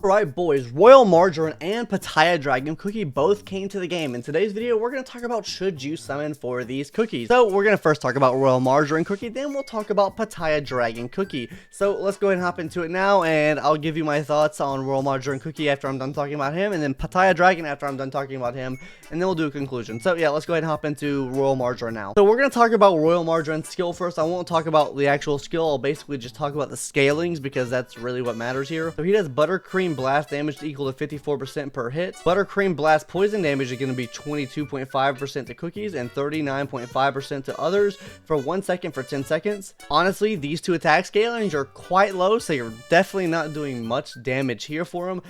Alright boys, Royal Margarine and Pitaya Dragon Cookie both came to the game. In today's video, we're going to talk about should you summon for these cookies. So we're going to first talk about Royal Margarine Cookie, then we'll talk about Pitaya Dragon Cookie. So let's go ahead and hop into it now, and I'll give you my thoughts on Royal Margarine Cookie after I'm done talking about him, and then Pitaya Dragon after I'm done talking about him, and then we'll do a conclusion. So yeah, let's go ahead and hop into Royal Margarine now. So we're going to talk about Royal Margarine's skill first. I won't talk about the actual skill, I'll basically just talk about the scalings because that's really what matters here. So he does Buttercream Blast damage equal to 54% per hit. Buttercream Blast poison damage is going to be 22.5% to cookies and 39.5% to others for 1 second for 10 seconds. Honestly, these two attack scalings are quite low, so you're definitely not doing much damage here for him.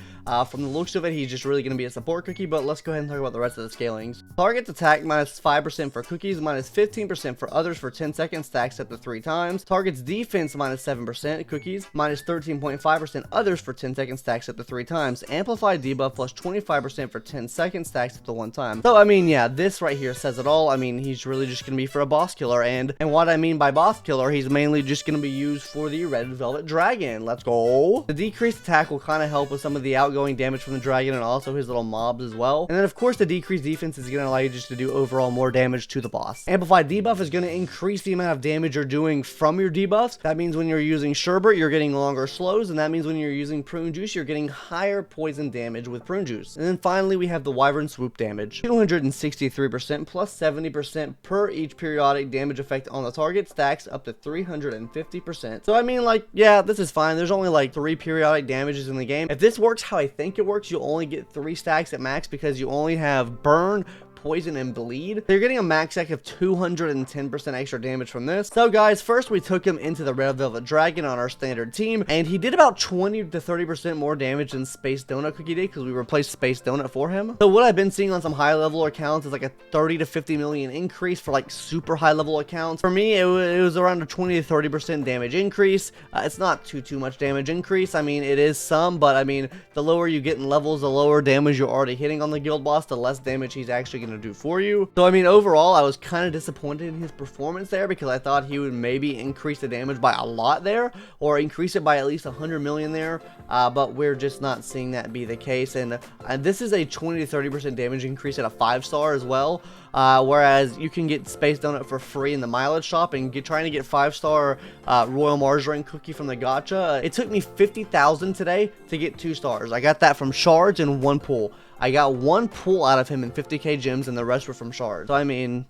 From the looks of it, he's just really going to be a support cookie, but let's go ahead and talk about the rest of the scalings. Target's attack minus 5% for cookies, minus 15% for others for 10 seconds, stacks up to 3 times. Target's defense minus 7% cookies, minus 13.5% others for 10 seconds, stacks up to 3 times. Amplified debuff plus 25% for 10 seconds, stacks up to 1 time. So I mean, yeah, this right here says it all. I mean, he's really just going to be for a boss killer, and what I mean by boss killer, he's mainly just going to be used for the Red Velvet Dragon. Let's go. The decreased attack will kind of help with some of the outgoing damage from the dragon and also his little mobs as well. And then of course the decreased defense is going to allow you just to do overall more damage to the boss. Amplified debuff is going to increase the amount of damage you're doing from your debuffs. That means when you're using sherbet, you're getting longer slows, and that means when you're using prune juice, you're getting higher poison damage with prune juice. And then finally we have the wyvern swoop damage, 263% plus 70% per each periodic damage effect on the target, stacks up to 350%. So I mean, like, yeah, this is fine. There's only like 3 periodic damages in the game. If this works how I think it works, you'll only get 3 stacks at max because you only have burn, poison, and bleed. So you're getting a max stack of 210% extra damage from this. So guys, first we took him into the Red Velvet Dragon on our standard team, and he did about 20 to 30% more damage than Space Donut Cookie did because we replaced Space Donut for him. So what I've been seeing on some high level accounts is like a 30 to 50 million increase for like super high level accounts. For me, it was around a 20 to 30% damage increase. It's not too much damage increase. I mean, it is some, but I mean, the lower you get in levels, the lower damage you're already hitting on the guild boss, the less damage he's actually going to do for you. So I mean, overall I was kind of disappointed in his performance there because I thought he would maybe increase the damage by a lot there, or increase it by at least 100 million there, but we're just not seeing that be the case. And this is a 20 to 30% damage increase at a 5-star as well, whereas you can get Space Donut for free in the mileage shop, and trying to get 5-star Royal Margarine Cookie from the gacha, it took me 50,000 today to get 2 stars. I got that from shards in 1 pull. I got 1 pull out of him in 50k gems, and the rest were from shards. So I mean,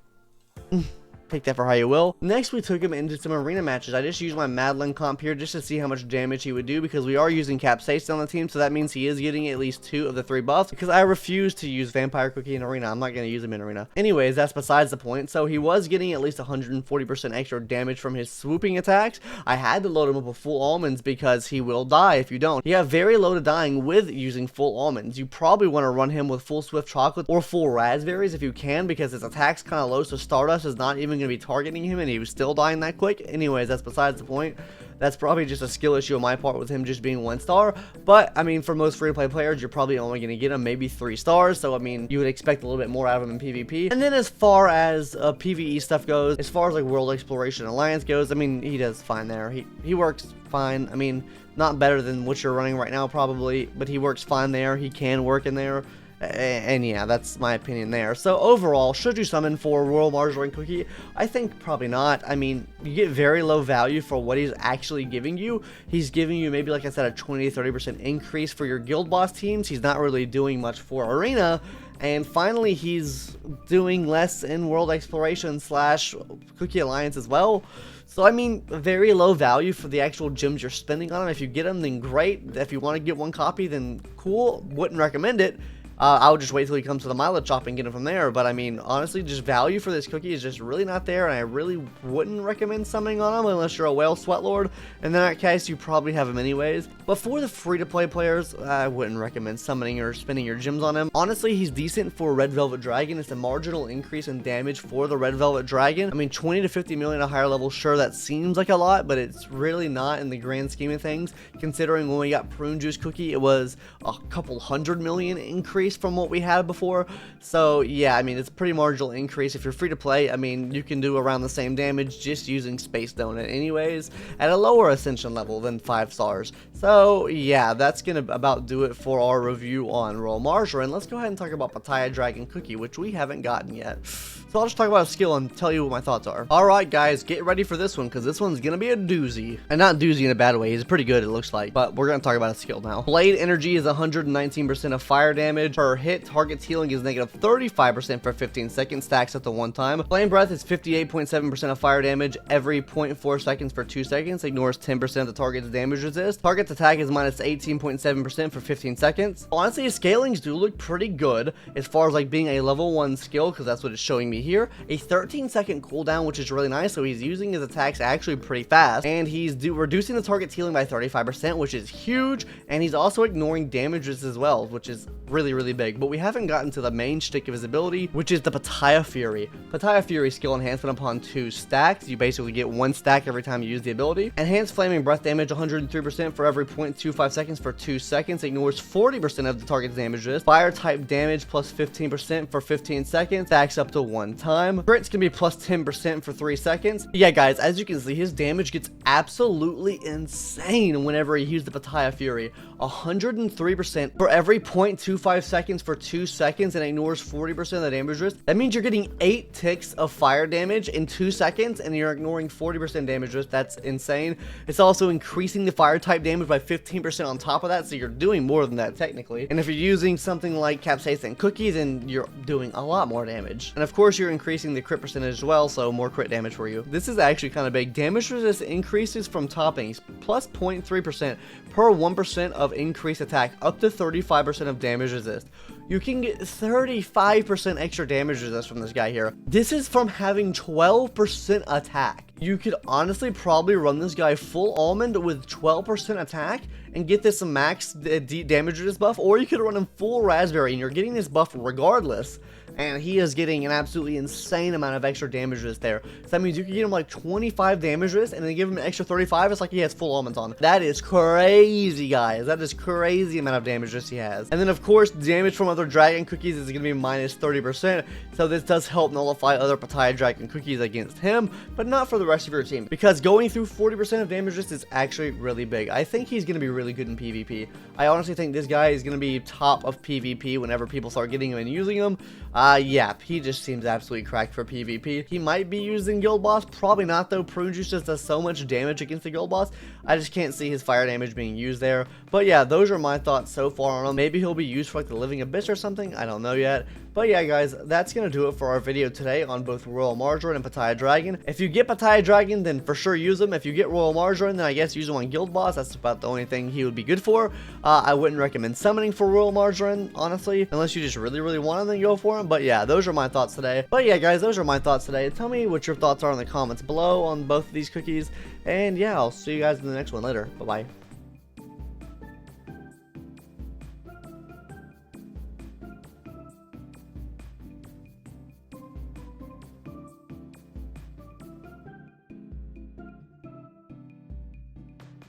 take that for how you will. Next, we took him into some arena matches. I just used my Madeline comp here just to see how much damage he would do because we are using Capsaicin on the team, so that means he is getting at least 2 of the 3 buffs because I refuse to use Vampire Cookie in arena. I'm not going to use him in arena. Anyways, that's besides the point. So he was getting at least 140% extra damage from his swooping attacks. I had to load him up with full almonds because he will die if you don't. You have very low to dying with using full almonds. You probably want to run him with full swift chocolate or full raspberries if you can because his attack's kind of low, so Stardust is not even going to be targeting him, and he was still dying that quick. Anyways, that's besides the point. That's probably just a skill issue on my part with him just being 1 star, but I mean, for most free-to-play players, you're probably only going to get him maybe 3 stars, so I mean, you would expect a little bit more out of him in PvP. And then as far as PvE stuff goes, as far as like World Exploration Alliance goes, I mean, he does fine there. He works fine. I mean, not better than what you're running right now probably, but he works fine there. He can work in there. And yeah, that's my opinion there. So overall, should you summon for Royal Margarine Cookie? I think probably not. I mean, you get very low value for what he's actually giving you. He's giving you maybe, like I said, a 20 to 30% increase for your guild boss teams. He's not really doing much for arena. And finally, he's doing less in World Exploration / Cookie Alliance as well. So I mean, very low value for the actual gems you're spending on him. If you get them, then great. If you want to get 1 copy, then cool. Wouldn't recommend it. I would just wait till he comes to the mileage shop and get him from there. But I mean, honestly, just value for this cookie is just really not there, and I really wouldn't recommend summoning on him unless you're a whale sweat lord. And in that case, you probably have him anyways. But for the free-to-play players, I wouldn't recommend summoning or spending your gems on him. Honestly, he's decent for Red Velvet Dragon. It's a marginal increase in damage for the Red Velvet Dragon. I mean, 20 to 50 million at a higher level, sure, that seems like a lot, but it's really not in the grand scheme of things. Considering when we got Prune Juice Cookie, it was a couple 100 million increase increase from what we had before. So yeah, I mean, it's a pretty marginal increase. If you're free to play, I mean, you can do around the same damage just using Space Donut anyways, at a lower ascension level than 5 stars. So yeah, that's gonna about do it for our review on Royal Margarine. Let's go ahead and talk about Pitaya Dragon Cookie, which we haven't gotten yet. So I'll just talk about a skill and tell you what my thoughts are. Alright guys, get ready for this one, because this one's gonna be a doozy. And not doozy in a bad way, he's pretty good it looks like, but we're gonna talk about a skill now. Blade energy is 119% of fire damage per hit. Target's healing is negative 35% for 15 seconds, stacks up to 1 time. Flame breath is 58.7% of fire damage every 0.4 seconds for 2 seconds, ignores 10% of the target's damage resist. Target's attack is minus 18.7% for 15 seconds. Honestly, his scalings do look pretty good as far as like being a level 1 skill, because that's what it's showing me here. A 13-second cooldown, which is really nice, so he's using his attacks actually pretty fast, and he's reducing the target's healing by 35%, which is huge, and he's also ignoring damages as well, which is really big. But we haven't gotten to the main shtick of his ability, which is the Pitaya Fury. Pitaya Fury skill enhancement upon 2 stacks. You basically get 1 stack every time you use the ability. Enhanced flaming breath damage 103% for every 0.25 seconds for 2 seconds, ignores 40% of the target's damage resist. Fire type damage plus 15% for 15 seconds, stacks up to 1 time. Crits can be plus 10% for 3 seconds. Yeah guys, as you can see, his damage gets absolutely insane whenever he uses the Pitaya Fury. 103% for every 0.25 seconds for 2 seconds, and ignores 40% of the damage risk. That means you're getting 8 ticks of fire damage in 2 seconds, and you're ignoring 40% damage risk. That's insane. It's also increasing the fire type damage by 15% on top of that, so you're doing more than that technically. And if you're using something like capsaicin cookie, then you're doing a lot more damage. And of course, you're increasing the crit percentage as well, so more crit damage for you. This is actually kind of big. Damage resist increases from toppings plus 0.3% per 1% of increased attack, up to 35% of damage resist. You can get 35% extra damage resist from this guy here. This is from having 12% attack. You could honestly probably run this guy full almond with 12% attack and get this max damage resist buff, or you could run him full raspberry and you're getting this buff regardless, and he is getting an absolutely insane amount of extra damage resist there. So that means you can get him like 25 damage resist and then give him an extra 35. It's like he has full almonds on. That is crazy, guys. That is crazy amount of damage resist he has. And then of course, damage from other dragon cookies is going to be minus 30%, so this does help nullify other Pitaya dragon cookies against him, but not for the rest of your team, because going through 40% of damage resist is actually really big. I think he's going to be really good in PvP. I honestly think this guy is going to be top of PvP whenever people start getting him and using him. Yeah, he just seems absolutely cracked for PvP. He might be used in Guild Boss, probably not though. Prune Juice just does so much damage against the Guild Boss. I just can't see his fire damage being used there. But yeah, those are my thoughts so far on him. Maybe he'll be used for like the Living Abyss or something. I don't know yet. But yeah, guys, that's going to do it for our video today on both Royal Margarine and Pitaya Dragon. If you get Pitaya Dragon, then for sure use them. If you get Royal Margarine, then I guess use them on Guild Boss. That's about the only thing he would be good for. I wouldn't recommend summoning for Royal Margarine, honestly, unless you just really want him, then go for him. But yeah, those are my thoughts today. But yeah, guys, those are my thoughts today. Tell me what your thoughts are in the comments below on both of these cookies. And yeah, I'll see you guys in the next one later. Bye-bye.